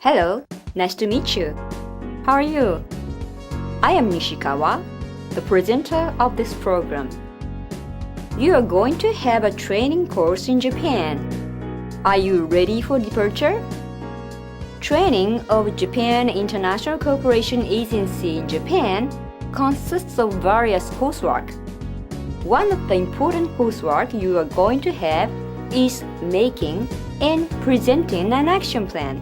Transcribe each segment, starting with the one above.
Hello, nice to meet you. How are you? I am Nishikawa, the presenter of this program. You are going to have a training course in Japan. Are you ready for departure? Training of Japan International Cooperation Agency in Japan consists of various coursework. One of the important coursework you are going to have is making and presenting an action plan.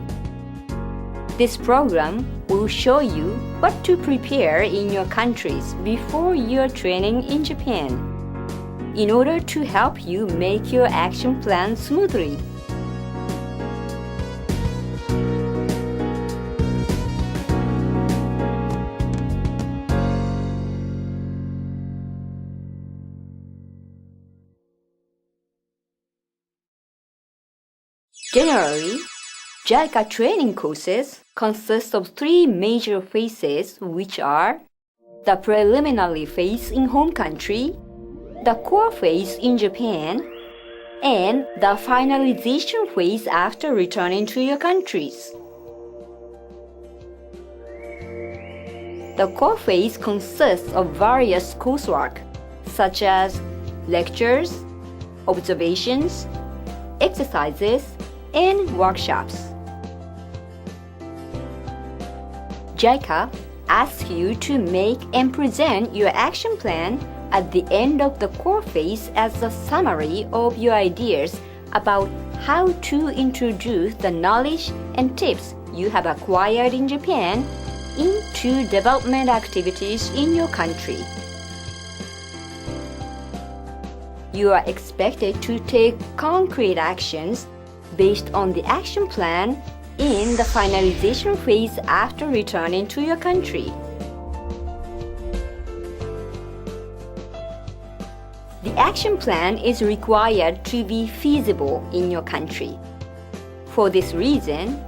This program will show you what to prepare in your countries before your training in Japan, in order to help you make your action plan smoothly. Generally, JICA training courses consist of three major phases, which are the preliminary phase in home country, the core phase in Japan, and the finalization phase after returning to your countries. The core phase consists of various coursework, such as lectures, observations, exercises, and workshops. JICA asks you to make and present your action plan at the end of the core phase as a summary of your ideas about how to introduce the knowledge and tips you have acquired in Japan into development activities in your country. You are expected to take concrete actions based on the action plan in the finalization phase after returning to your country. The action plan is required to be feasible in your country. For this reason,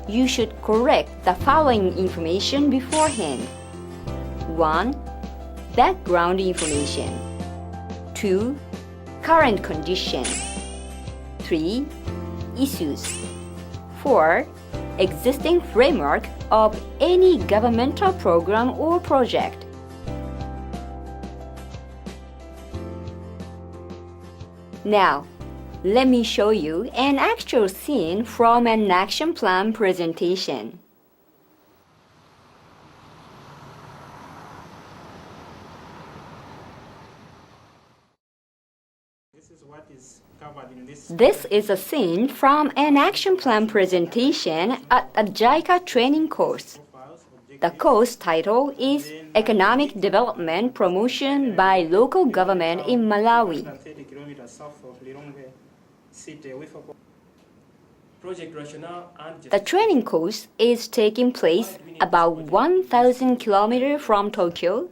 you should correct the following information beforehand. 1. Background information. 2. Current condition. 3. Issues. 4. Existing framework of any governmental program or project. Now, let me show you an actual scene from an action plan presentation. This is a scene from an action plan presentation at a JICA training course. The course title is Economic Development Promotion by Local Government in Malawi. The training course is taking place about 1,000 kilometers from Tokyo,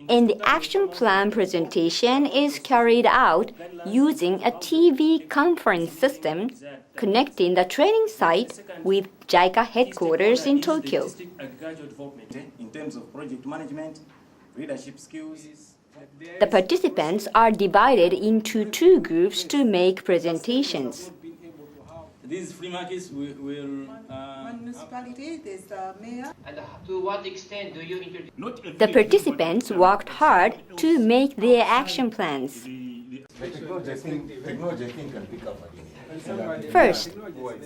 and the action plan presentation is carried out using a TV conference system connecting the training site with JICA headquarters in Tokyo. In terms of project management, leadership skills. The participants are divided into two groups to make presentations. These free markets will municipality, there's the mayor. And to what extent do you introduce? The participants worked hard to make their action plans. First,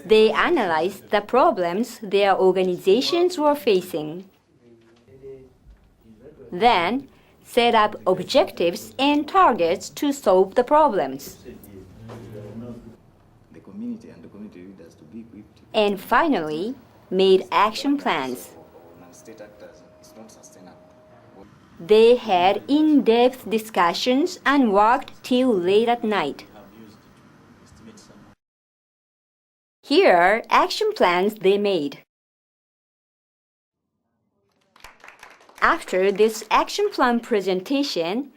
they analyzed the problems their organizations were facing. Then, set up objectives and targets to solve the problems. the community and the community leaders to be equipped. And finally, made action plans. Non-state actors, it's not sustainable. They had in-depth discussions and worked till late at night. Here are action plans they made. After this action plan presentation,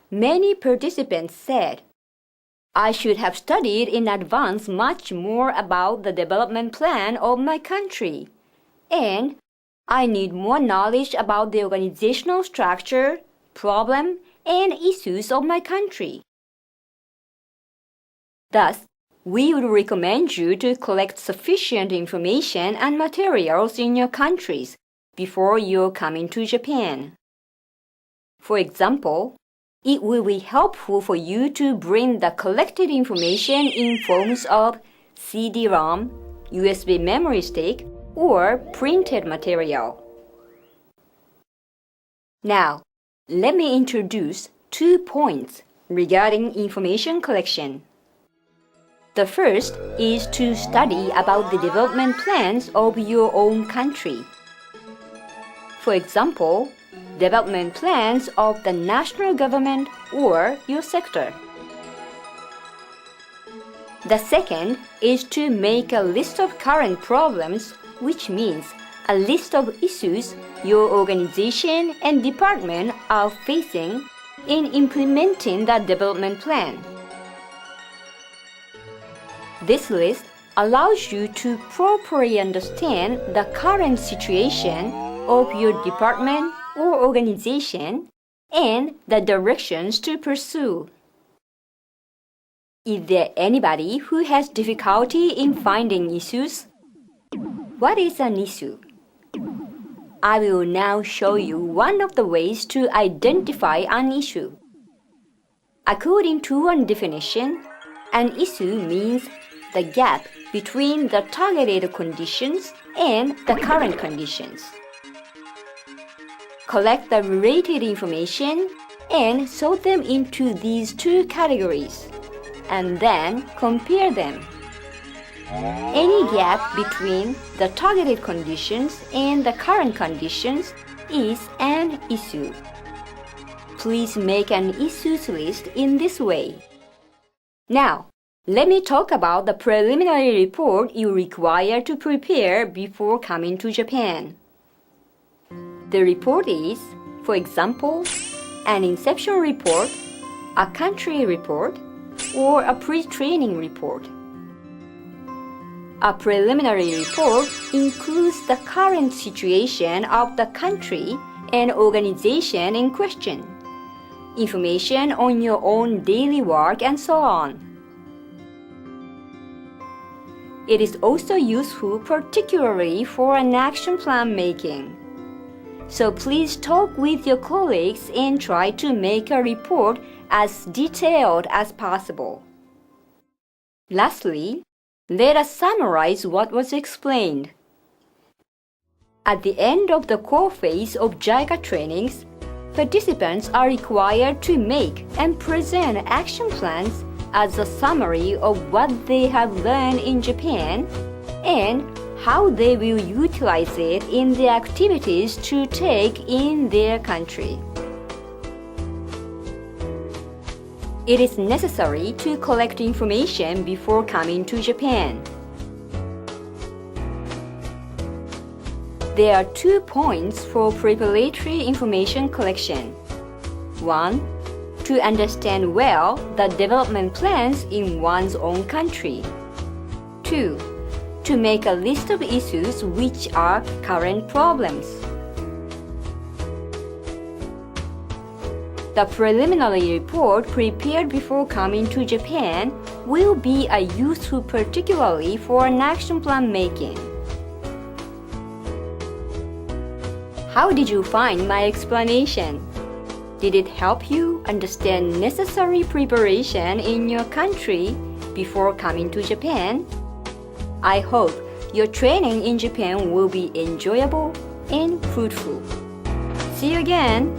many participants said, "I should have studied in advance much more about the development plan of my country, and I need more knowledge about the organizational structure, problem, and issues of my country." Thus, we would recommend you to collect sufficient information and materials in your countries before you're coming to Japan. For example, it will be helpful for you to bring the collected information in forms of CD-ROM, USB memory stick, or printed material. Now, let me introduce 2 points regarding information collection. The first is to study about the development plans of your own country. For example, development plans of the national government or your sector. The second is to make a list of current problems, which means a list of issues your organization and department are facing in implementing the development plan. This list allows you to properly understand the current situation of your department or organization and the directions to pursue. Is there anybody who has difficulty in finding issues? What is an issue? I will now show you one of the ways to identify an issue. According to one definition, an issue means the gap between the targeted conditions and the current conditions. Collect the related information and sort them into these 2 categories, and then compare them. Any gap between the targeted conditions and the current conditions is an issue. Please make an issues list in this way. Now, let me talk about the preliminary report you require to prepare before coming to Japan. The report is, for example, an inception report, a country report, or a pre-training report. A preliminary report includes the current situation of the country and organization in question, information on your own daily work, and so on. It is also useful particularly for an action plan making. So please talk with your colleagues and try to make a report as detailed as possible. Lastly, let us summarize what was explained. At the end of the core phase of JICA trainings, participants are required to make and present action plans as a summary of what they have learned in Japan and how they will utilize it in the activities to take in their country. It is necessary to collect information before coming to Japan. There are 2 points for preparatory information collection. 1. To understand well the development plans in one's own country. 2. To make a list of issues which are current problems. The preliminary report prepared before coming to Japan will be useful particularly for an action plan making. How did you find my explanation? Did it help you understand necessary preparation in your country before coming to Japan? I hope your training in Japan will be enjoyable and fruitful. See you again!